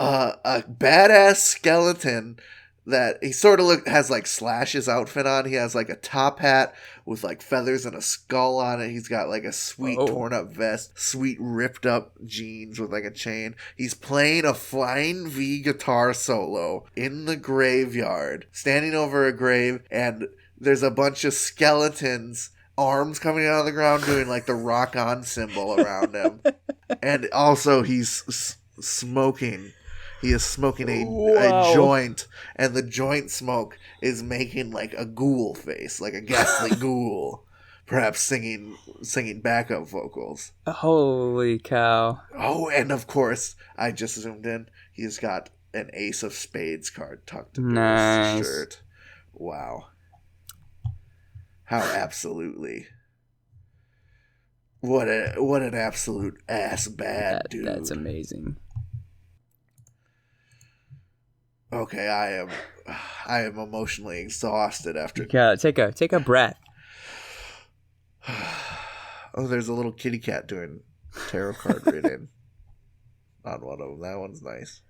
badass skeleton that he sort of has like Slash's outfit on. He has like a top hat with like feathers and a skull on it. He's got like a sweet torn up vest, sweet ripped up jeans with like a chain. He's playing a Flying V guitar solo in the graveyard, standing over a grave, and there's a bunch of skeletons, arms coming out of the ground doing like the rock on symbol around him. And also he's smoking. He is smoking a joint, and the joint smoke is making like a ghoul face, like a ghastly ghoul, perhaps singing backup vocals. Holy cow. Oh, and of course, I just zoomed in. He's got an Ace of Spades card tucked into his shirt. Wow. How absolutely. What an absolute ass bad dude. That's amazing. Okay, I am emotionally exhausted after. Yeah, take a breath. Oh, there's a little kitty cat doing tarot card reading on one of them. That one's nice.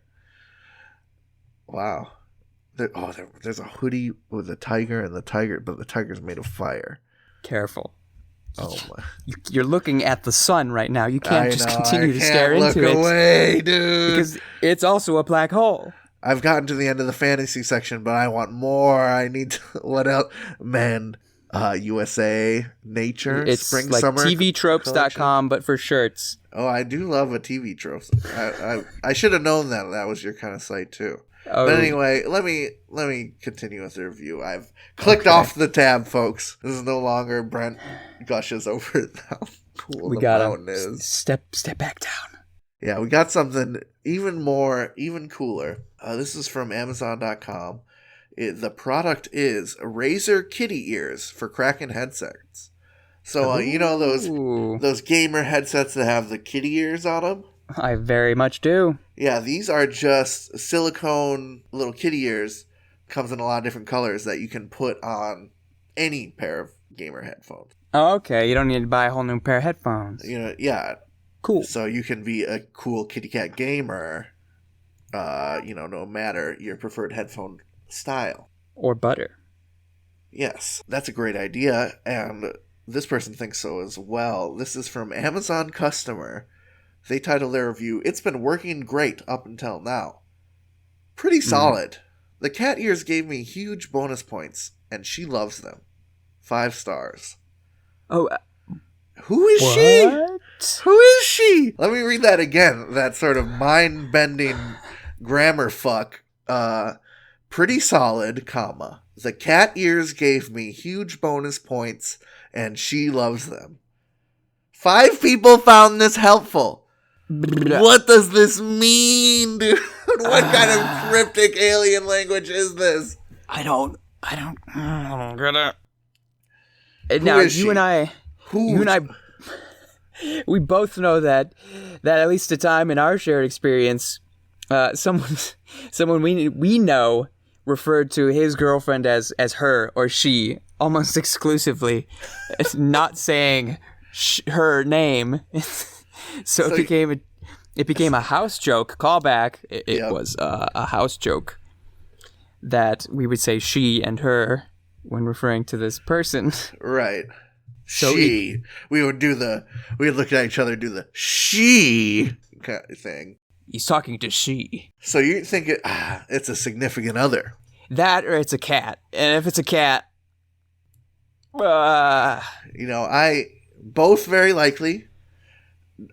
Wow. There's a hoodie with a tiger, but the tiger's made of fire. Careful. Oh my! You're looking at the sun right now. You can't continue to stare look into away, it, dude. because it's also a black hole. I've gotten to the end of the fantasy section, but I want more. I need to, what else? Man, USA, nature, it's spring, like summer. tvtropes.com, but for shirts. Oh, I do love a TV tropes. I should have known that was your kind of site too. Oh. But anyway, let me continue with the review. I've clicked off the tab, folks. This is no longer Brent gushes over how cool We the gotta mountain is. step back down. Yeah, we got something even cooler. This is from Amazon.com. The product is Razer kitty ears for cracking headsets. So you know those gamer headsets that have the kitty ears on them? I very much do. Yeah, these are just silicone little kitty ears. Comes in a lot of different colors that you can put on any pair of gamer headphones. Oh, okay. You don't need to buy a whole new pair of headphones. Yeah. Cool. So you can be a cool kitty cat gamer, no matter your preferred headphone style. Or butter. Yes, that's a great idea, and this person thinks so as well. This is from Amazon customer. They titled their review, "It's been working great up until now. Pretty solid. The cat ears gave me huge bonus points, and she loves them. 5 stars." Oh, Who is what? she? Who is she? Let me read that again. That sort of mind-bending grammar fuck. Pretty solid, comma. The cat ears gave me huge bonus points, and she loves them. 5 people found this helpful. What does this mean, dude? What kind of cryptic alien language is this? I don't get it. Now, is she? you and I, we both know that at least a time in our shared experience, someone we know referred to his girlfriend as her or she almost exclusively, not saying her name. So it became a house joke. Callback. It was a house joke that we would say she and her when referring to this person. Right. So we would look at each other and do the she kind of thing. He's talking to she. So you think it's a significant other. That or it's a cat. And if it's a cat, both very likely.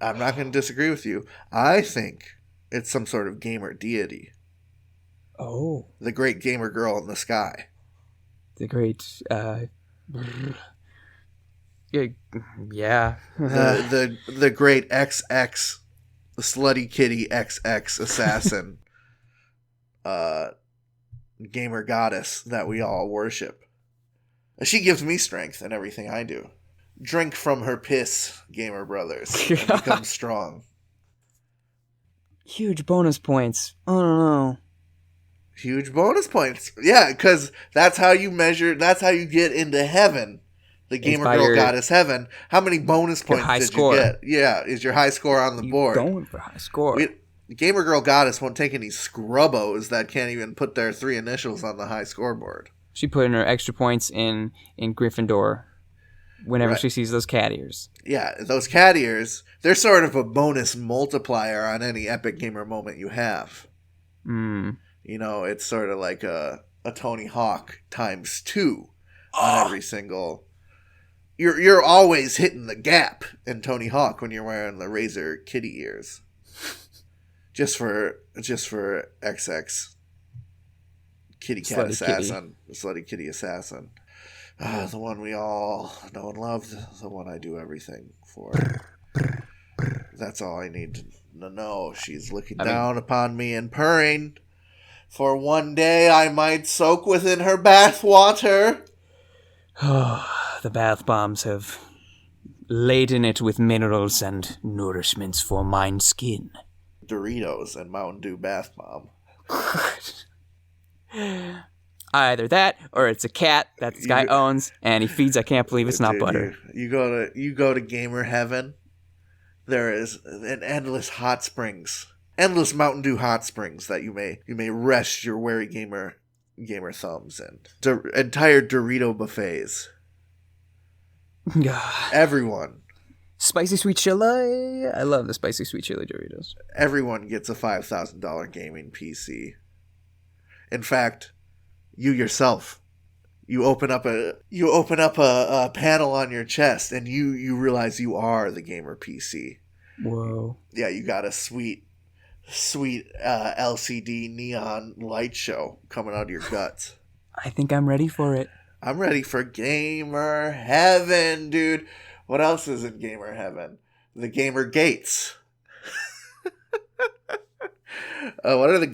I'm not going to disagree with you. I think it's some sort of gamer deity. Oh. The great gamer girl in the sky. The great, yeah. the great XX, the slutty kitty XX assassin, gamer goddess that we all worship. She gives me strength in everything I do. Drink from her piss, gamer brothers, and become strong. Huge bonus points. I don't know. Huge bonus points. Yeah, because that's how you measure, that's how you get into heaven. The gamer girl goddess heaven. How many bonus points did you get? Yeah, is your high score on the board? Going for high score. Gamer girl goddess won't take any scrubbos that can't even put their 3 initials on the high scoreboard. She put in her extra points in Gryffindor whenever she sees those cat ears. Yeah, those cat ears, they're sort of a bonus multiplier on any epic gamer moment you have. Mm. It's sort of like a Tony Hawk times 2 on every single. You're always hitting the gap in Tony Hawk when you're wearing the Razor kitty ears. Just for XX kitty cat Slutty assassin, slutty kitty assassin. The one we all know and love, the one I do everything for. That's all I need to know. She's looking down upon me and purring. For one day I might soak within her bath water. The bath bombs have laden it with minerals and nourishments for mine skin. Doritos and Mountain Dew bath bomb. Either that, or it's a cat that this guy owns, and he feeds. I can't believe it's not butter. You go to gamer heaven. There is an endless hot springs, endless Mountain Dew hot springs that you may rest your weary gamer thumbs in. Entire Dorito buffets. Everyone. Spicy sweet chili. I love the spicy sweet chili Doritos. Everyone gets a $5,000 gaming PC. In fact, you yourself, you open up a panel on your chest, and you realize you are the gamer PC. Whoa! Yeah, you got a sweet LCD neon light show coming out of your guts. I think I'm ready for it. I'm ready for gamer heaven, dude. What else is in gamer heaven? The gamer gates. What do the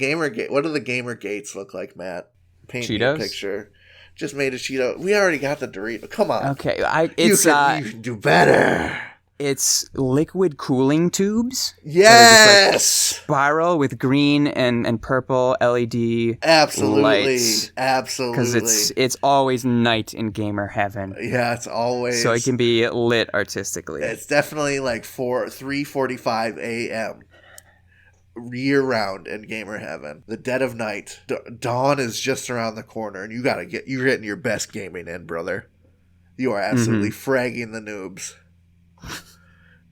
gamer gates look like, Matt? Paint me a picture. Just made a Cheeto. We already got the Dorito. Come on. Okay, you can do better. It's liquid cooling tubes. Yes. Like spiral with green and purple LED absolutely lights. Absolutely. Because it's always night in gamer heaven. Yeah, it's always. So it can be lit artistically. It's definitely like 3:45 a.m. year round in gamer heaven. The dead of night. Dawn is just around the corner, and you're getting your best gaming in, brother. You are absolutely fragging the noobs.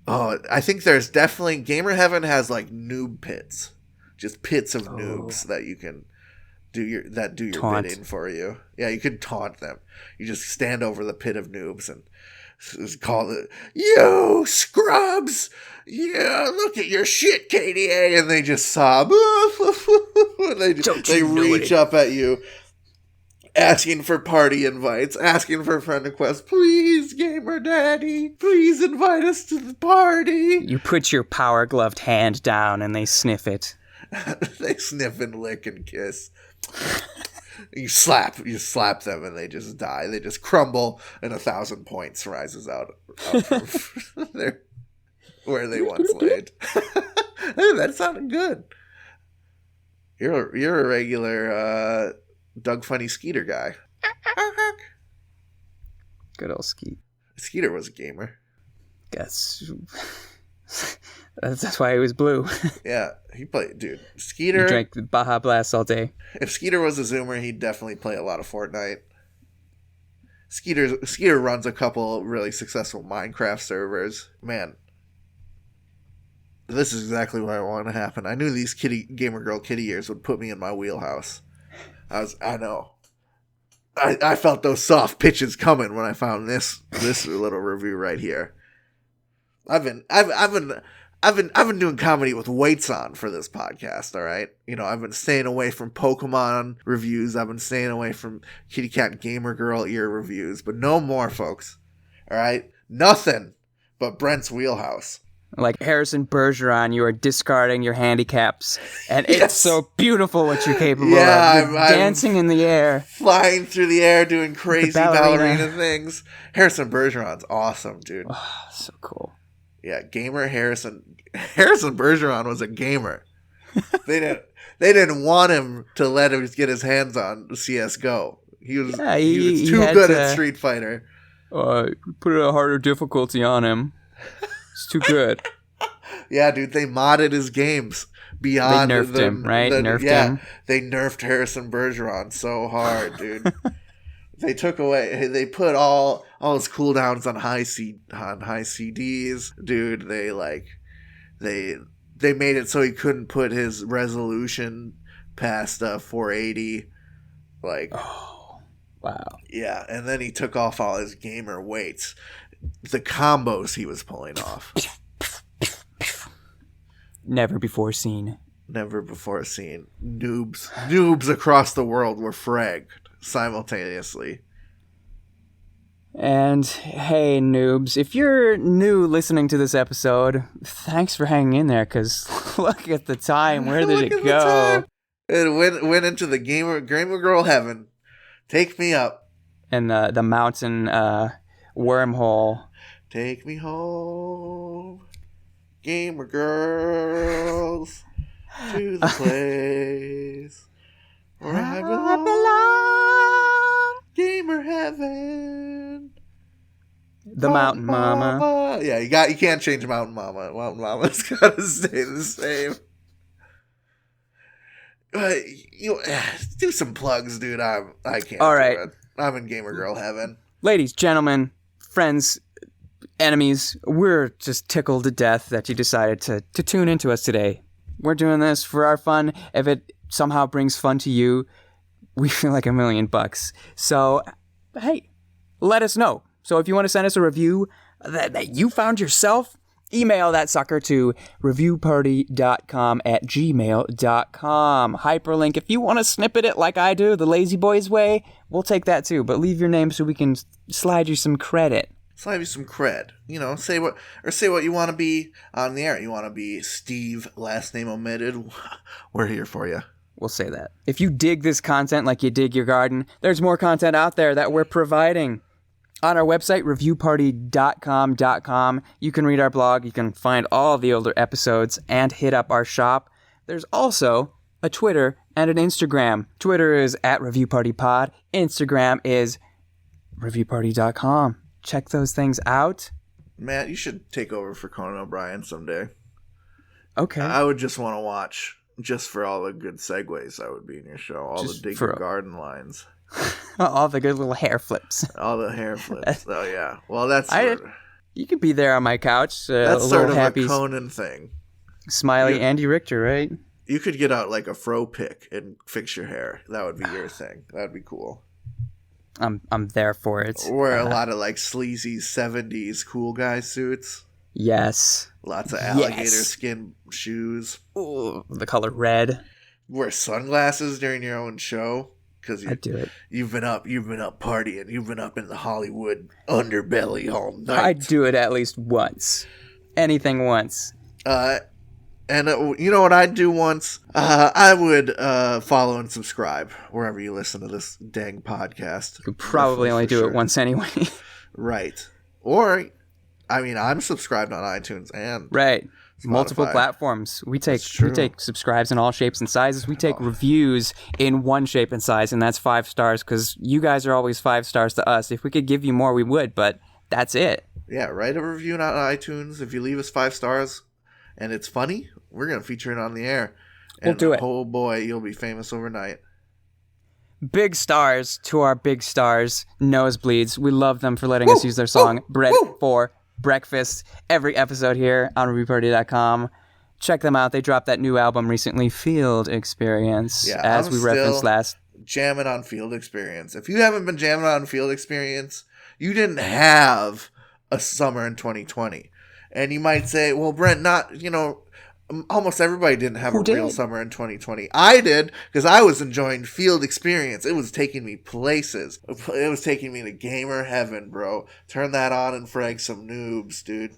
Oh, I think there's definitely gamer heaven has like noob pits, just pits of noobs that you can do your bidding for you. Yeah, you can taunt them. You just stand over the pit of noobs and call it, "You scrubs! Yeah, look at your shit, KDA," and they just sob. they reach up at you, asking for party invites, asking for friend requests. "Please, gamer daddy, please invite us to the party." You put your power gloved hand down and they sniff it. They sniff and lick and kiss. You slap them and they just die. They just crumble and 1,000 points rises out from where they once laid. Hey, that sounded good. You're a regular Doug Funny Skeeter guy. Good old Skeet. Skeeter was a gamer. That's why he was blue. Yeah, he played, dude. Skeeter. He drank Baja Blast all day. If Skeeter was a Zoomer, he'd definitely play a lot of Fortnite. Skeeter runs a couple really successful Minecraft servers. Man, this is exactly what I want to happen. I knew these gamer girl kitty ears would put me in my wheelhouse. I know. I felt those soft pitches coming when I found this little review right here. I've been doing comedy with weights on for this podcast, all right? You know, I've been staying away from Pokemon reviews. I've been staying away from Kitty Cat Gamer Girl ear reviews, but no more, folks. All right? Nothing but Brent's wheelhouse. Like Harrison Bergeron, you are discarding your handicaps, and it's so beautiful what you're capable of. I'm dancing in the air, flying through the air, doing crazy ballerina things. Harrison Bergeron's awesome, dude. Oh, so cool. Yeah, gamer Harrison Bergeron was a gamer. They didn't want him to let him get his hands on CS:GO. He was too good at Street Fighter. Put a harder difficulty on him. It's too good. Yeah, dude, they modded his games beyond. They nerfed him, right? Him. They nerfed Harrison Bergeron so hard, dude. They put all his cooldowns on high CDs, dude. They made it so he couldn't put his resolution past 480. Wow. Yeah, and then he took off all his gamer weights. The combos he was pulling off. Never before seen. Never before seen. Noobs across the world were fragged simultaneously. And hey, noobs, if you're new listening to this episode, thanks for hanging in there, because look at the time. Where did it go? It went into the gamer girl heaven. Take me up. And the mountain wormhole. Take me home, gamer girls, to the place where I belong. Gamer heaven. The Mountain Mama. Yeah, you can't change Mountain Mama. Mountain Mama's gotta stay the same. Do some plugs, dude. I can't. All right. Do it. I'm in gamer girl heaven. Ladies, gentlemen, friends, enemies, we're just tickled to death that you decided to tune into us today. We're doing this for our fun. If it somehow brings fun to you, we feel like $1 million. So, hey, let us know. So if you want to send us a review that you found yourself, email that sucker to reviewparty.com@gmail.com. Hyperlink. If you want to snippet it like I do, the lazy boys way, we'll take that too. But leave your name so we can slide you some credit. Slide you some cred. Say what you want to be on the air. You want to be Steve, last name omitted. We're here for you. We'll say that. If you dig this content like you dig your garden, there's more content out there that we're providing. On our website, reviewparty.com, you can read our blog, you can find all the older episodes, and hit up our shop. There's also a Twitter and an Instagram. Twitter is @reviewpartypod. Instagram is reviewparty.com. Check those things out. Matt, you should take over for Conan O'Brien someday. Okay. I would just want to watch, just for all the good segues that would be in your show. All just the dig your garden lines. All the good little hair flips. All the hair flips. Oh, yeah. Well, that's you could be there on my couch. That's a sort of happy, a Conan thing. Smiley Andy Richter, right? You could get out like a fro pick and fix your hair. That would be your thing. That would be cool. I'm there for it. Wear a lot of like sleazy 70s cool guy suits. Yes. Lots of alligator skin shoes. Ooh, the color red. Wear sunglasses during your own show. Because I do it. You've been up partying. You've been up in the Hollywood underbelly all night. I do it at least once. Anything once. And you know what I'd do once? I would follow and subscribe wherever you listen to this dang podcast. You could probably only do it once anyway. Right. Or, I'm subscribed on iTunes and right. Spotify. Multiple platforms. We take subscribes in all shapes and sizes. We take reviews in one shape and size, and that's 5 stars because you guys are always 5 stars to us. If we could give you more, we would, but that's it. Yeah, write a review on iTunes. If you leave us 5 stars and it's funny, we're going to feature it on the air. And we'll do it. Oh boy, you'll be famous overnight. Big stars to our big stars, Nosebleeds. We love them for letting us use their song, Bread for Breakfast, every episode here on reviewparty.com. Check them out. They dropped that new album recently, Field Experience, as we referenced last. Jamming on Field Experience. If you haven't been jamming on Field Experience, you didn't have a summer in 2020. And you might say, well, Brent, almost everybody didn't have real summer in 2020. I did, because I was enjoying Field Experience. It was taking me places. It was taking me to gamer heaven, bro. Turn that on and frag some noobs, dude.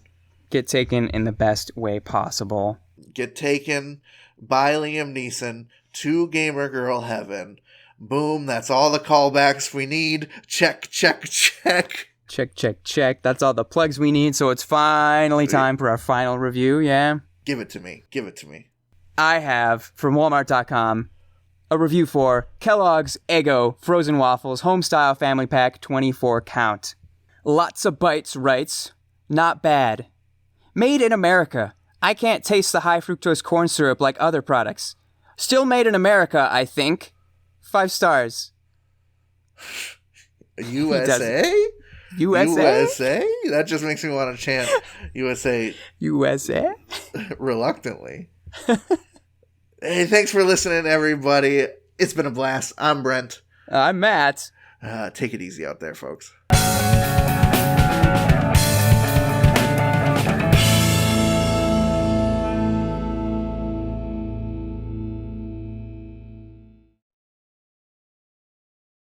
Get taken in the best way possible. Get taken by Liam Neeson to gamer girl heaven. Boom, that's all the callbacks we need. Check, check, check. Check, check, check. That's all the plugs we need, so it's finally time for our final review, yeah? Give it to me. Give it to me. I have, from Walmart.com, a review for Kellogg's Eggo Frozen Waffles Homestyle Family Pack 24 count. Lots of Bites writes, not bad. Made in America. I can't taste the high fructose corn syrup like other products. Still made in America, I think. 5 stars. USA? USA? That just makes me want to chant USA. USA? Reluctantly. Hey, thanks for listening, everybody. It's been a blast. I'm Brent. I'm Matt. Take it easy out there, folks.